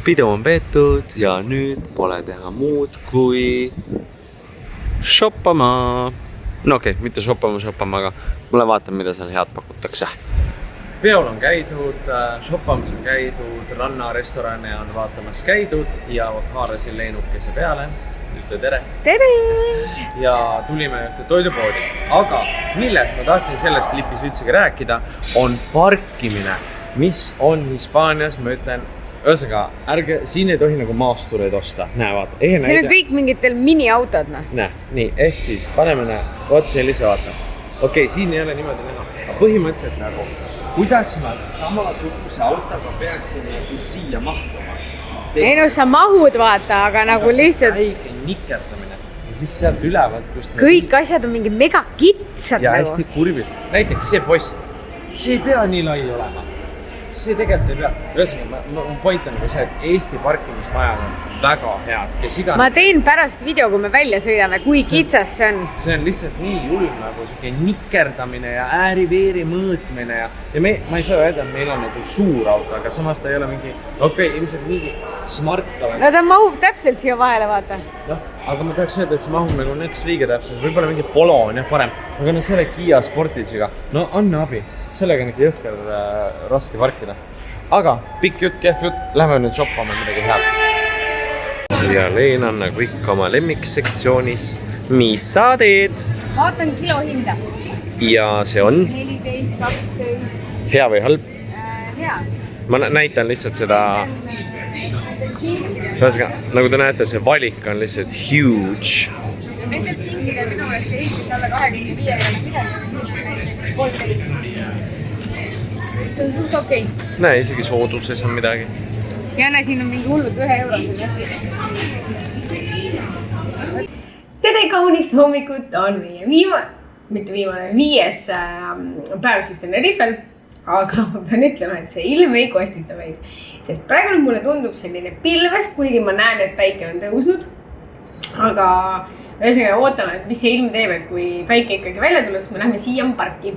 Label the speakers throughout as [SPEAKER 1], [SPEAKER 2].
[SPEAKER 1] Pidu on peetud ja nüüd pole teha muud kui shoppama. No okei, mitte shoppama, aga mulle vaatan, mida seal head pakutakse. Peol on käidud, shoppamas on käidud, rannarestorane on vaatamas käidud ja haarasin leinukese peale. Ütle tere!
[SPEAKER 2] Tere!
[SPEAKER 1] Ja tulime ühte toidupoodi. Aga millest ma tahtsin selles klipis üldsegi rääkida, on parkimine, mis on Hispaanias, ma ütlen, ühesõnaga, ärge, siin ei tohi nagu maastureid osta. Näe, vaata.
[SPEAKER 2] See on kõik mingitel miniautod, noh.
[SPEAKER 1] Näe, nii, ehk siis paneme vaat sellise vaata. Okei, siin ei ole niimoodi näha. Aga põhimõtteliselt nagu, kuidas ma samasuguse autoga peaksin nagu siia mahtuma?
[SPEAKER 2] Ei no sa mahud vaata, aga nagu lihtsalt...
[SPEAKER 1] Väike nikerdamine ja siis sealt ülevalt, kust...
[SPEAKER 2] Kõik asjad on mingi mega kitsad
[SPEAKER 1] ja
[SPEAKER 2] nagu.
[SPEAKER 1] hästi kurvid. Näiteks see post. See ei pea nii lai olema. See tegelikult ei pea. Ühesõnaga, ma point on nagu see, et Eesti parkimismajad on väga head.
[SPEAKER 2] Ma teen pärast video, kui me välja sõidame, kui kitsas see on.
[SPEAKER 1] See on lihtsalt nii julm nagu selline nikerdamine ja ääri-veeri mõõtmine ja ma ei saa öelda, et meil on nagu suur auto, aga samas ta ei ole mingi, ilmselt mingi smart oleks.
[SPEAKER 2] No ta mahub täpselt siia vahele, vaata.
[SPEAKER 1] Noh, aga ma tahaks öelda, et see mahub nagu next liige täpselt. Võib-olla mingi Polo on jah parem, aga no selle Kia Sportisiga. No anna abi, sellega on ikka jõhker raske parkida. Aga pikk jutt, kehv jutt, lähme nüüd shoppama midagi head. Ja Leen on nagu ikka oma lemmiksektsioonis. Mis sa teed?
[SPEAKER 2] Vaatan kilo hinda.
[SPEAKER 1] Ja see on?
[SPEAKER 2] 14, 12.
[SPEAKER 1] Hea või halb?
[SPEAKER 2] Hea.
[SPEAKER 1] Ma näitan lihtsalt seda... Nagu te näete, see valik on lihtsalt huge.
[SPEAKER 2] Nendel sinkide minu eest Eestis alla 25 ei ole midagi. 13. See on suht okei.
[SPEAKER 1] Näe, isegi sooduses on midagi.
[SPEAKER 2] Ja näe, siin on mingi hullud 1 euro. Tere kaunist hommikut on meie viies päev siis Tenerifel. Aga ma pean ütlema, et see ilm ei kostita meid. Sest praegu mulle tundub selline pilves, kuigi ma näen, et päike on tõusnud. Aga ühesõnaga ootame, et mis see ilm teeb, et kui päike ikkagi välja tuleb, siis me lähme siia parki.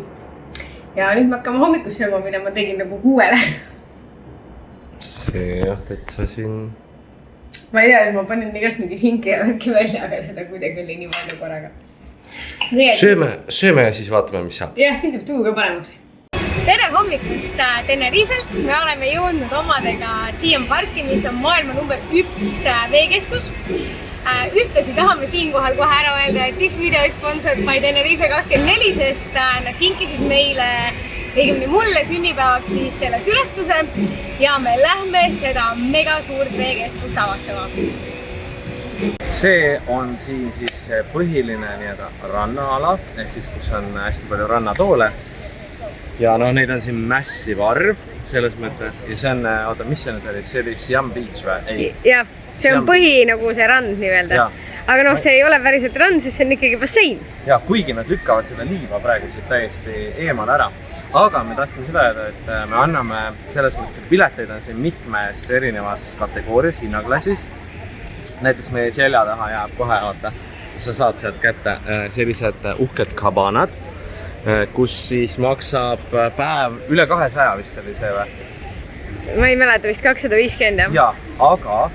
[SPEAKER 2] Ja nüüd me hakkame hommikus sööma, mida ma tegin nagu 6-le.
[SPEAKER 1] See jah, täitsa siin...
[SPEAKER 2] Ma ei tea, et ma panin igast mingi sinki ja värki välja, aga seda kuidagi oli nii palju korraga.
[SPEAKER 1] Sööme ja siis vaatame, mis saab.
[SPEAKER 2] Jah, siis teeb tuua ka paremaks. Tere hommikust Tenerifelt. Me oleme jõudnud omadega Siam parki, mis on maailma number 1 veekeskus. Ühtlasi tahame siinkohal kohe ära öelda, et this video is sponsored by Tenerife 24, sest nad kinkisid meile õigemini mulle sünnipäevaks siis selle külastuse ja me lähme seda mega suurt veekeskust avastama. See on siin siis põhiline rannaala, ehk siis kus on hästi palju rannatoole. Ja no neid on siin massive arv selles mõttes ja see on, oota, mis see nüüd oli? See oli Siam Beach või? Jah, see on põhi nagu see rand nii-öelda. Aga noh, see ei ole päriselt rand, siis see on ikkagi bassein.
[SPEAKER 1] Ja kuigi nad lükkavad seda liiva praegu siit täiesti eemal ära. Aga me tahtsime seda öelda, et me anname selles mõttes, et pileteid on siin mitmes erinevas kategoorias, hinnaklassis. Näiteks meie selja taha jääb kohe, oota, sa saad sealt kätte sellised uhked kabanad, kus siis maksab päev üle 200 vist oli see või?
[SPEAKER 2] Ma ei mäleta vist 250.
[SPEAKER 1] Ja, aga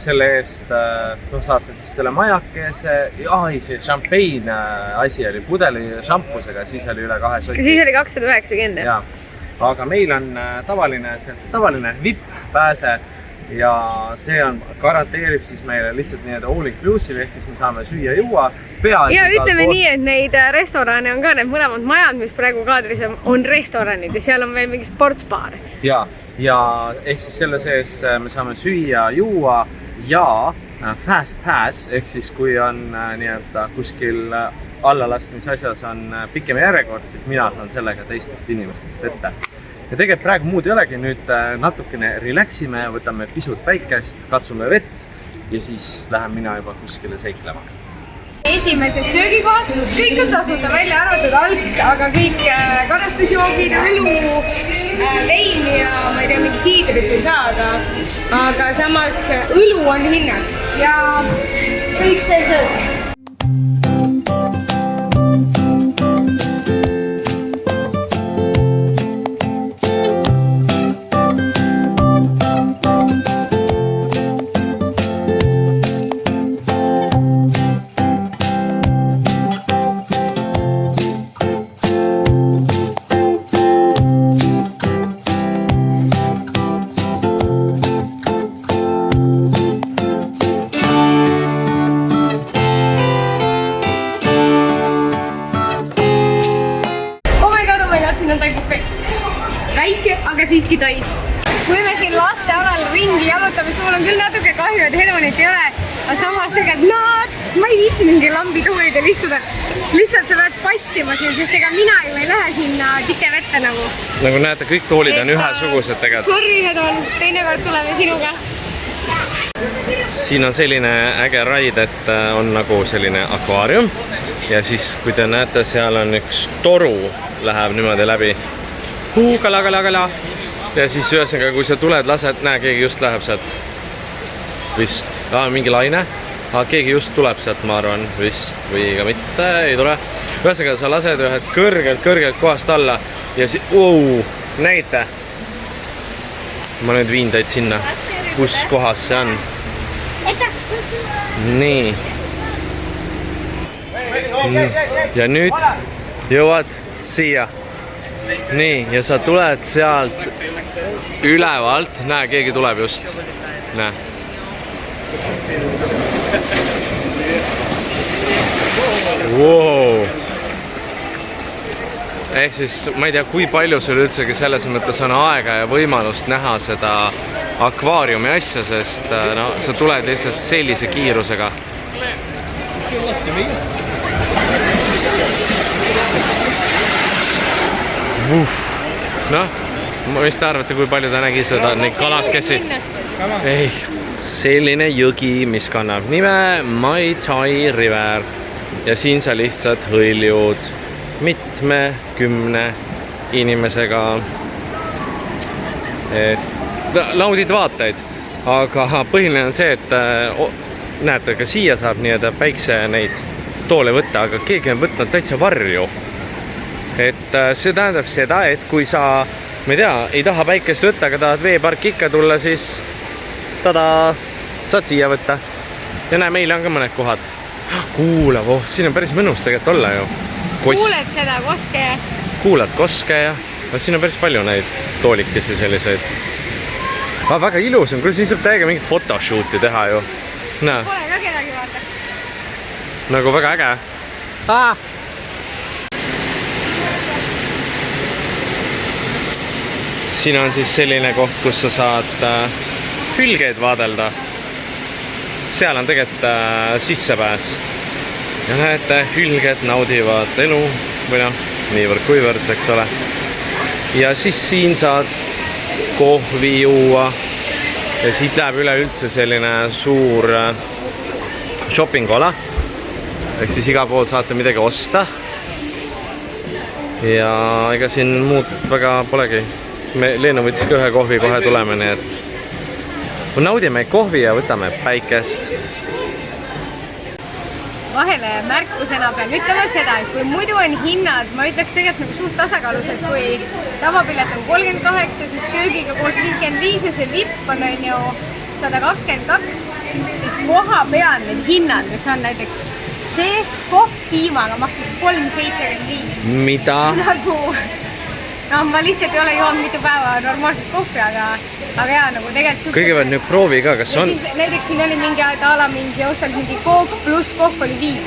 [SPEAKER 1] selle eest saad sa siis selle majakese, see champagne asi oli pudeli šampusega, siis oli üle 2 soti.
[SPEAKER 2] Siis oli 290.
[SPEAKER 1] Ja, aga meil on tavaline VIP-pääse ja see garanteerib siis meile lihtsalt nii-öelda all inclusive, ehk siis me saame süüa juua.
[SPEAKER 2] Ja ütleme nii, et neid restorane on ka, need mõlemad majad, mis praegu kaadris on restoranid ja seal on veel mingi sportsbaar. Ja ehk siis selle sees me saame süüa, juua ja fast pass, ehk siis kui on nii-öelda kuskil allalaskmise asjas on pikem järjekord, siis mina saan sellega teistest inimestest ette. Ja tegelikult praegu muud ei olegi, nüüd natukene relaxime, võtame pisut väikest, katsume vett ja siis lähen mina juba kuskile seiklema. Esimeses söögikohas, kus kõik on tasuta välja arvatud algs, aga kõik kannastusjoogid, õlu, vein ja ma ei tea, mingi siidrit ei saa, aga samas õlu on hinnas ja kõik see sööd. aga siiski tõid. Kui me siin laste alal ringi jalutame, sul on küll natuke kahju, et Hedonit ei ole, aga samas tegelikult ma ei viitsi mingi lambi tuulidel istuda. Lihtsalt sa pead passima siin, sest ega mina ju ei lähe sinna tike vette nagu.
[SPEAKER 1] Nagu näete, kõik toolid on ühesugused tegelikult.
[SPEAKER 2] Sorry, Hedon, teinekord tuleme sinuga.
[SPEAKER 1] Siin on selline äge raid, et on nagu selline akvaarium ja siis, kui te näete, seal on üks toru läheb niimoodi läbi. Kala. Ja siis ühesõnaga, kui sa tuled, lased, näe, keegi just läheb sealt vist. Mingi laine, aga keegi just tuleb sealt, ma arvan, vist või ka mitte, ei tule. Ühesõnaga, sa lased ühed kõrgelt kohast alla ja siis, näite. Ma nüüd viin teid sinna, kus kohas see on. Nii. Ja nüüd jõuad siia. Nii, ja sa tuled sealt ülevalt. Näe, keegi tuleb just. Näe. Wow. Ehk siis, ma ei tea, kui palju sul üldsegi selles mõttes on aega ja võimalust näha seda akvaariumi asja, sest no, sa tuled lihtsalt sellise kiirusega. Noh, mis te arvate, kui palju ta nägi seda, neid kalakesi? Ei, selline jõgi, mis kannab nime Mai Tai River. Ja siin sa lihtsalt hõljud 10 inimesega. Naudid vaateid, aga põhiline on see, et näete, ka siia saab nii-öelda päikse neid toole võtta, aga keegi on võtnud täitsa varju. Et see tähendab seda, et kui sa, ma ei tea, ei taha päikest võtta, aga tahad veepark ikka tulla, siis saad siia võtta. Ja näe, meil on ka mõned kohad. Kuula, siin on päris mõnus tegelikult olla ju.
[SPEAKER 2] Kuuled seda koske ja?
[SPEAKER 1] Kuulad koske ja siin on päris palju neid toolikesi selliseid. Väga ilus on, kuule siin saab täiega mingit photoshooti teha ju.
[SPEAKER 2] Pole ka kedagi vaata.
[SPEAKER 1] Nagu väga äge. Siin on siis selline koht, kus sa saad hülgeid vaadelda. Seal on tegelikult sissepääs. Ja näete, hülged naudivad elu või noh, niivõrd-kuivõrd, eks ole. Ja siis siin saad kohvi juua. Ja siit läheb üleüldse selline suur shopping-ola. Ehk siis iga pool saate midagi osta. Ja ega siin muud väga polegi. Leenu võttis ka ühe kohvi, kohe tuleme, nii et naudime kohvi ja võtame päikest.
[SPEAKER 2] Vahele märkusena pean ütlema seda, et kui muidu on hinnad, ma ütleks tegelikult nagu suht tasakaalus, et kui tavapilet on 38, siis söögiga koos 55 ja see vipp on ju 122, siis koha peal need hinnad, mis on näiteks see kohv piimaga maksis 3,75.
[SPEAKER 1] Mida?
[SPEAKER 2] Nagu, no ma lihtsalt ei ole joonud mitu päeva normaalselt kohvi, aga jaa, nagu tegelikult...
[SPEAKER 1] Kõigepealt nüüd proovi ka, kas on...
[SPEAKER 2] Näiteks siin oli mingi ala mingi ostanud mingi kook pluss kohv oli 5.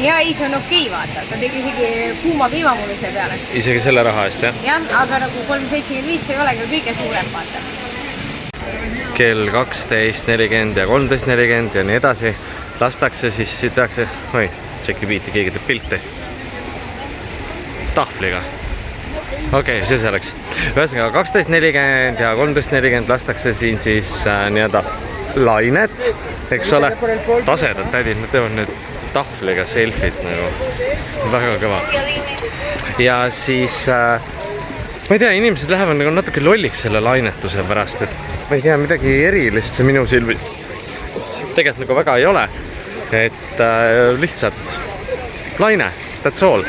[SPEAKER 2] Ja ei, see on okei, vaata. Ta tegi isegi kuuma piimamuluse peale. Isegi
[SPEAKER 1] selle raha eest, jah?
[SPEAKER 2] Jah, aga nagu 3,75 ei ole ka kõige suurem, vaata.
[SPEAKER 1] Kell 12.40 ja 13.40 ja nii edasi. Lastakse siis, siit tehakse... Oi, tšeki piiti, keegi teeb pilti. Tahvliga. Okei, see selleks. Ühesõnaga 12.40 ja 13.40 lastakse siin siis nii-öelda lainet, eks ole. Tasedad tädid, nad teevad nüüd tahvliga selfit nagu väga kõva. Ja siis, ma ei tea, inimesed lähevad nagu natuke lolliks selle lainetuse pärast, et ma ei tea, midagi erilist minu silmis. Tegelikult nagu väga ei ole, et lihtsalt laine, that's all.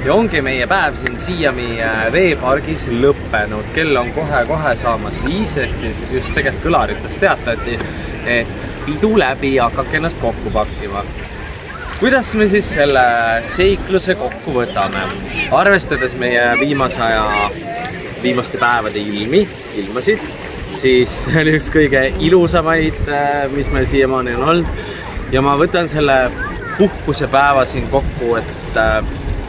[SPEAKER 1] Ja ongi meie päev siin Siiami veepargis lõppenud. Kell on kohe saamas 5, ehk siis just tegelikult kõlaritest teatati, et pidu läbi, hakake ennast kokku pakkima. Kuidas me siis selle seikluse kokku võtame? Arvestades meie viimaste päevade ilmasid, siis oli üks kõige ilusamaid, mis meil siiamaani on olnud. Ja ma võtan selle puhkusepäeva siin kokku, et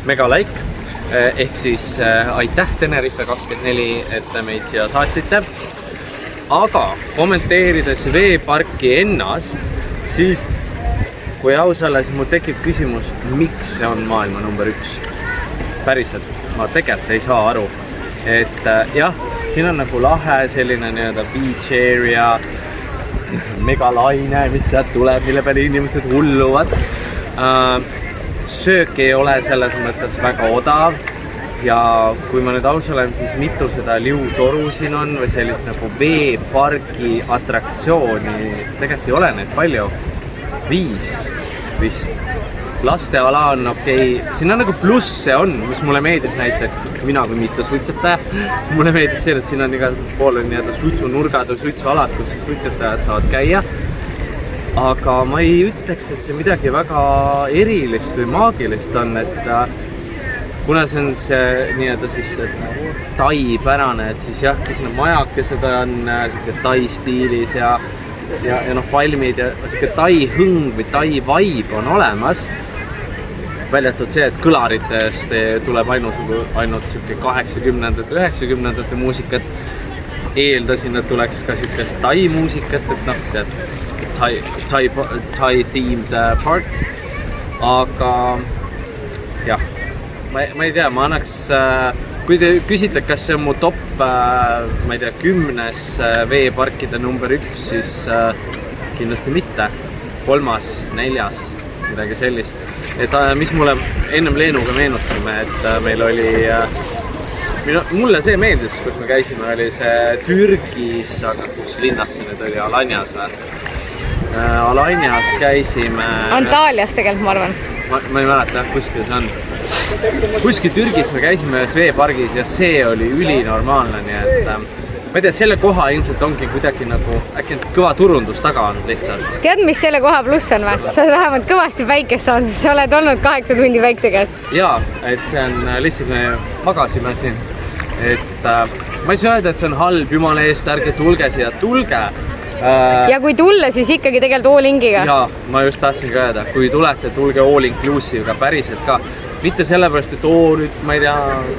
[SPEAKER 1] mega like. Ehk siis aitäh Tenerife 24, et te meid siia saatsite. Aga kommenteerides veeparki ennast, siis kui aus olla, siis mul tekib küsimus, miks see on maailma number 1. Päriselt, ma tegelikult ei saa aru. Et jah, siin on nagu lahe selline nii-öelda beach area, megalaine, mis sealt tuleb, mille peale inimesed hulluvad. Söök ei ole selles mõttes väga odav ja kui ma nüüd aus olen, siis mitu seda liutoru siin on või sellist nagu veepargi atraktsiooni, tegelikult ei ole neid palju, 5 vist. Lasteala on okei. Siin on nagu plusse on, mis mulle meeldib näiteks, mina kui mitte suitsetaja, mulle meeldib see, et siin on igal pool nii-öelda suitsunurgad või suitsualad, kus suitsetajad saavad käia. Aga ma ei ütleks, et see midagi väga erilist või maagilist on, et kuna see on see nii-öelda siis tai-pärane, et siis jah, kõik need majakesed on tai stiilis ja noh, palmid ja tai-hõng või tai-vibe on olemas. Väljatud see, et kõlaritest tuleb ainult 80-ndate, 90-ndate muusikat. Eeldasin, et tuleks ka sükest tai-muusikat, et noh, tai-themed park. Aga jah, ma ei tea, ma annaks, kui te küsite, kas see on mu top, ma ei tea, 10 veeparkide number 1, siis kindlasti mitte. 3., 4., midagi sellist. Et mis mulle ennem Leenuga meenutasime, et meil oli, mulle see meeldis, kus me käisime, oli see Türgis, aga kus linnas see nüüd oli, Alanias või? Alanias käisime...
[SPEAKER 2] Antaalias tegelikult, ma arvan.
[SPEAKER 1] Ma ei mäleta, kuskil see on. Kuskil Türgis me käisime ühes veepargis ja see oli ülinormaalne, nii et ma ei tea, selle koha ilmselt ongi kuidagi nagu äkki kõva turundus taga on lihtsalt.
[SPEAKER 2] Tead, mis selle koha pluss on või? Sa oled vähemalt kõvasti päikest saanud, sest sa oled olnud 8 tundi päikse käes.
[SPEAKER 1] Jaa, et see on lihtsalt, me magasime siin. Et ma ei saa öelda, et see on halb, jumala eest, ärge tulge siia, tulge.
[SPEAKER 2] Ja kui tulla, siis ikkagi tegelikult all-ingiga.
[SPEAKER 1] Jaa, ma just tahtsin ka öelda, kui tulete, tulge all-inclusive'ga päriselt ka. Mitte sellepärast, et nüüd, ma ei tea,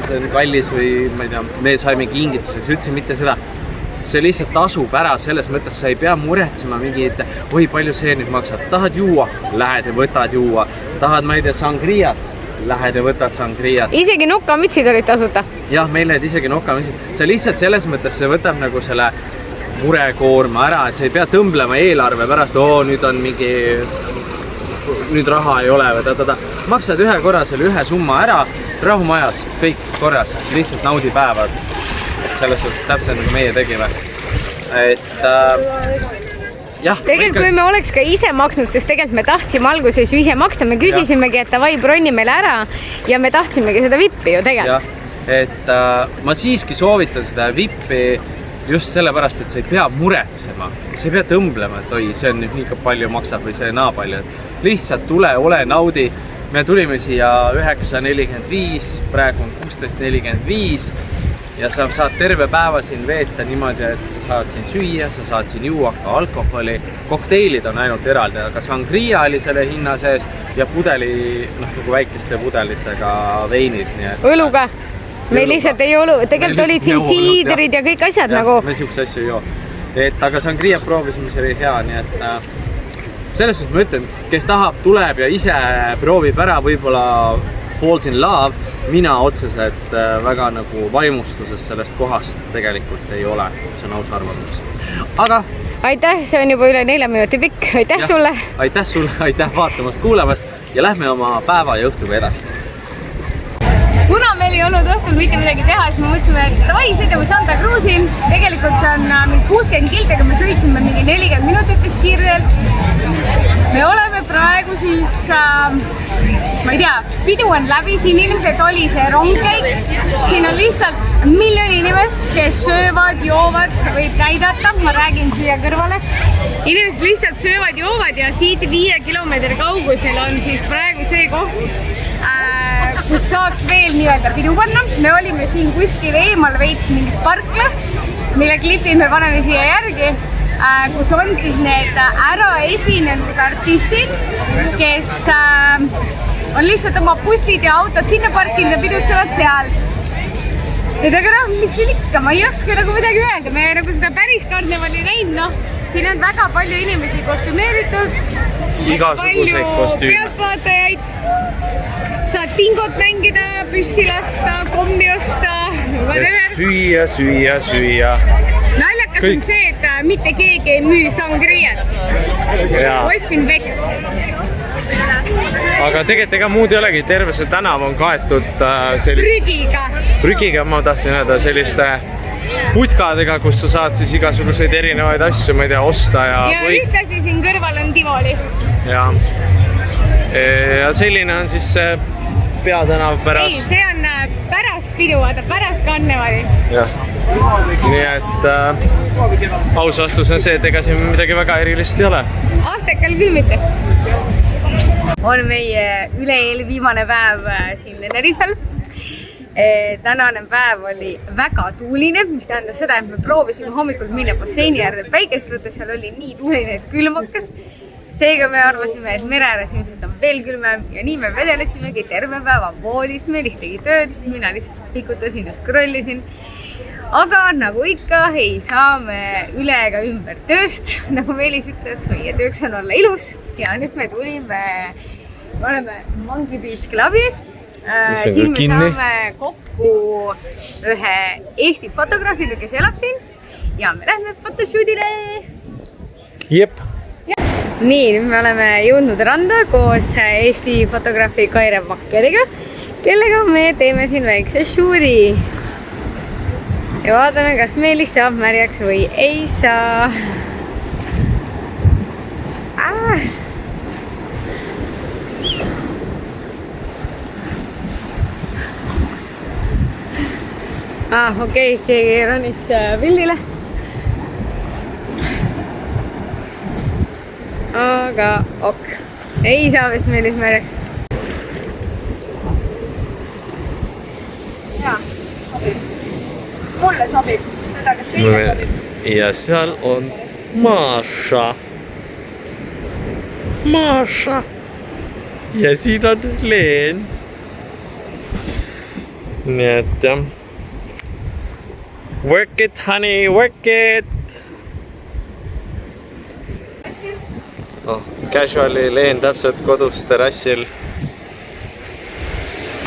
[SPEAKER 1] see on kallis või ma ei tea, me saime kingituseks, ütlesin mitte seda. See lihtsalt tasub ära, selles mõttes sa ei pea muretsema mingi, et oi, palju see nüüd maksab. Tahad juua? Lähed ja võtad juua. Tahad, ma ei tea, sangriat? Lähed ja võtad sangriat.
[SPEAKER 2] Isegi nukamütsid olid tasuta.
[SPEAKER 1] Jah, meil olid isegi nukamütsid. See lihtsalt selles mõttes, see võtab nagu selle murekoorma ära, et sa ei pea tõmblema eelarve pärast, nüüd on mingi... nüüd raha ei ole või maksad ühe korra selle ühe summa ära, rahumajas, kõik korras, lihtsalt naudi päevad. Selles suhtes täpselt nagu meie tegime. Et jah.
[SPEAKER 2] Tegelikult kui me oleks ka ise maksnud, sest tegelikult me tahtsime alguses ju ise maksta, me küsisimegi, et davai, bronni meile ära ja me tahtsimegi seda vippi ju tegelikult.
[SPEAKER 1] Et ma siiski soovitan seda vippi just sellepärast, et sa ei pea muretsema. Sa ei pea tõmblema, et oi, see on nüüd nii palju maksab või see naa palju. Lihtsalt tule, ole, naudi. Me tulime siia 9.45, praegu on 16.45 ja sa saad terve päeva siin veeta niimoodi, et sa saad siin süüa, sa saad siin juua ka alkoholi. Kokteilid on ainult eraldi, aga sangria oli selle hinna sees ja pudeli, nagu väikeste pudelitega veinid.
[SPEAKER 2] Õlu ka? Meil lihtsalt ei ole, tegelikult olid siin siidrid ja kõik asjad nagu.
[SPEAKER 1] Me siukse asju ei joo. Aga sangria proovisime, see oli hea, nii et selles suhtes ma ütlen, kes tahab, tuleb ja ise proovib ära, võib-olla falls in love, mina otseselt väga nagu vaimustuses sellest kohast tegelikult ei ole, see on aus arvamus. Aga
[SPEAKER 2] aitäh, see on juba üle 4 minuti pikk, aitäh sulle!
[SPEAKER 1] Aitäh sulle, aitäh vaatamast, kuulamast ja lähme oma päeva ja õhtuga edasi.
[SPEAKER 2] Kuna meil ei olnud õhtul mitte midagi teha, siis me mõtlesime, et davai, sõidame Santa Cruzi. Tegelikult see on mingi 60 kiltega, me sõitsime mingi 40 minutit vist kiirelt. Me oleme praegu siis, ma ei tea, pidu on läbi, siin ilmselt oli see rongkäik. Siin on lihtsalt miljoni inimest. inimestest, kes söövad, joovad, võib näidata, ma räägin siia kõrvale. Inimesed lihtsalt söövad, joovad ja siit 5 kilomeetri kaugusel on siis praegu see koht, kus saaks veel nii-öelda pidu panna. Me olime siin kuskil eemal veits mingis parklas, mille klipi me paneme siia järgi, kus on siis need ära esinenud artistid, kes on lihtsalt oma bussid ja autod sinna parkinud ja pidutsevad seal. Et aga noh, mis siin ikka, ma ei oska nagu midagi öelda, me nagu seda päris karnevali näinud, noh, siin on väga palju inimesi kostümeeritud,
[SPEAKER 1] igasuguseid kostüüme.
[SPEAKER 2] Pealtvaatajaid, saad bingot mängida, püssi lasta, kommi osta,
[SPEAKER 1] süüa.
[SPEAKER 2] Naljakas on see, et mitte keegi ei müü sangriat. Ostsin vett.
[SPEAKER 1] Aga tegelikult ega muud ei olegi, terve see tänav on kaetud prügiga, ma tahtsin öelda, selliste putkadega, kus sa saad siis igasuguseid erinevaid asju, ma ei tea, osta ja
[SPEAKER 2] ühtlasi siin kõrval on Tivoli.
[SPEAKER 1] Ja selline on siis see peatänav pärast.
[SPEAKER 2] Ei, see on pärast pidu, pärast karnevali.
[SPEAKER 1] Nii et aus vastus on see, et ega siin midagi väga erilist ei ole.
[SPEAKER 2] Ahtekal küll mitte. On meie üle-eel viimane päev siin Tenerifel. Tänane päev oli väga tuuline, mis tähendas seda, et me proovisime hommikul minna basseini äärde päikest võtta, seal oli nii tuuline, et külm hakkas. Seega me arvasime, et mere ääres ilmselt on veel külmem ja nii me vedelesimegi terve päeva voodis, Meelis tegi tööd, mina lihtsalt pikutasin ja scrollisin. Aga nagu ikka ei saa me üle ega ümber tööst, nagu Meelis ütles, meie tööks on olla ilus ja nüüd me tulime, me oleme Monkey Beach Clubis. Siin me saame kokku ühe Eesti fotograafiga, kes elab siin ja me lähme photoshootile.
[SPEAKER 1] Jep.
[SPEAKER 2] Nii, nüüd me oleme jõudnud randa koos Eesti fotograafi Kaire Bakkeriga, kellega me teeme siin väikse shooti. Ja vaatame, kas Meelis saab märjaks või ei saa. Okei, keegi ronis pildile. Aga ok. Ei saa vist Meelis märjaks. Jaa, sobib. Mulle sobib. Seda, kas teile sobib?
[SPEAKER 1] Ja seal on Maša. Ja siin on Leen. Nii et jah. Work it, honey, work it! Casuali Leen täpselt kodus terrassil.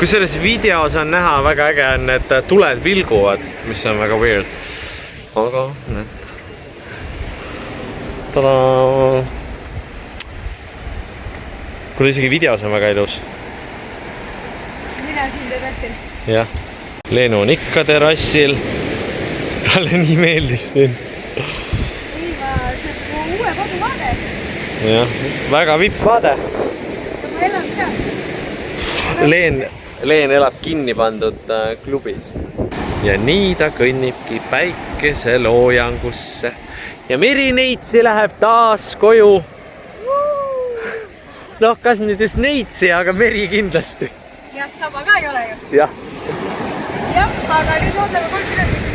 [SPEAKER 1] Kui selles videos on näha, väga äge on, et tuled vilguvad, mis on väga weird. Aga need. Tada! Kuule isegi videos on väga ilus.
[SPEAKER 2] Mina siin terrassil.
[SPEAKER 1] Jah. Leenu on ikka terrassil. Talle nii meeldib siin.
[SPEAKER 2] Ei, see on uue koduvaade.
[SPEAKER 1] Jah, väga vipp vaade.
[SPEAKER 2] Ma elan seal.
[SPEAKER 1] Leen elab kinni pandud klubis. Ja nii ta kõnnibki päikeseloojangusse. Ja Meri-Neitsi läheb taas koju. Noh, kas nüüd just Neitsi, aga Meri kindlasti.
[SPEAKER 2] Jah, saba ka ei ole ju.
[SPEAKER 1] Jah.
[SPEAKER 2] Jah, aga nüüd ootame 3 minutit.